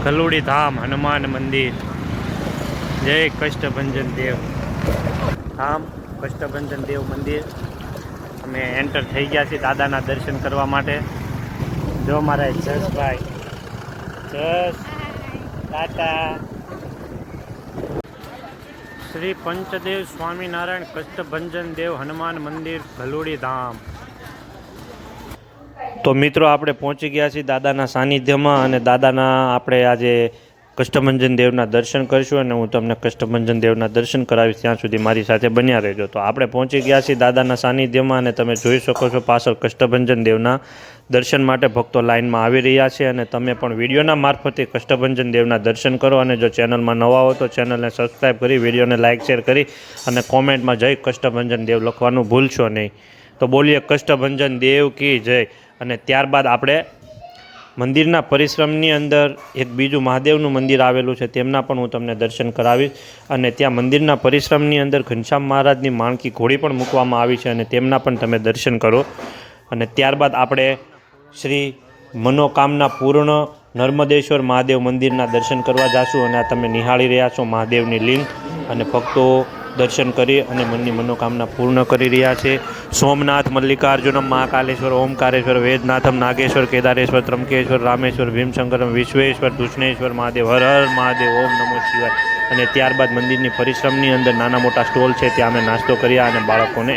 ગલુડી ધામ હનુમાન મંદિર। જય કષ્ટભંજન દેવ ધામ, કષ્ટભંજન દેવ મંદિર। અમે એન્ટર થઈ ગયા છીએ દાદાના દર્શન કરવા માટે। જો મારા જસભાઈ, જસ ટાટા। શ્રી પંચદેવ સ્વામિનારાયણ કષ્ટભંજન દેવ હનુમાન મંદિર ગલુડી ધામ। તો મિત્રો આપણે પહોંચી ગયા છીએ દાદાના સાનિધ્યમાં અને દાદાના આપણે આજે કષ્ટભંજન દેવના દર્શન કરીશું અને હું તમને કષ્ટભંજન દેવના દર્શન કરાવીશ। ત્યાં સુધી મારી સાથે બન્યા રહેજો। તો આપણે પહોંચી ગયા છીએ દાદાના સાનિધ્યમાં અને તમે જોઈ શકો છો પાછળ કષ્ટભંજન દેવના દર્શન માટે ભક્તો લાઇનમાં આવી રહ્યા છે અને તમે પણ વિડીયોના મારફતે કષ્ટભંજન દેવના દર્શન કરો અને જો ચેનલમાં નવા હો તો ચેનલને સબસ્ક્રાઈબ કરી વિડીયોને લાઇક શેર કરી અને કોમેન્ટમાં જય કષ્ટભંજન દેવ લખવાનું ભૂલશો નહીં। તો બોલીએ કષ્ટભંજન દેવ કી જય। અને ત્યારબાદ આપણે મંદિરના પરિશ્રમની અંદર એક બીજું મહાદેવનું મંદિર આવેલું છે તેમના પણ હું તમને દર્શન કરાવીશ અને ત્યાં મંદિરના પરિશ્રમની અંદર ઘનશ્યામ મહારાજની માણકી ઘોડી પણ મૂકવામાં આવી છે અને તેમના પણ તમે દર્શન કરો। અને ત્યારબાદ આપણે શ્રી મનોકામના પૂર્ણ નર્મદેશ્વર મહાદેવ મંદિરના દર્શન કરવા જાશું અને આ તમે નિહાળી રહ્યા છો મહાદેવની લિંગ અને ભક્તો દર્શન કરી અને મનની મનોકામના પૂર્ણ કરી રહ્યા છે। સોમનાથ, મલ્લિકાર્જુનમ, મહાકાલેશ્વર, ઓમકારેશ્વર, વેદનાથમ, નાગેશ્વર, કેદારેશ્વર, ત્રંકેશ્વર, રામેશ્વર, ભીમશંકરમ, વિશ્વેશ્વર, દુષ્ણેશ્વર મહાદેવ, હર હર મહાદેવ, ઓમ નમો શિવાય। અને ત્યારબાદ મંદિરની પરિશ્રમની અંદર નાના મોટા સ્ટોલ છે ત્યાં અમે નાસ્તો કર્યા અને બાળકોને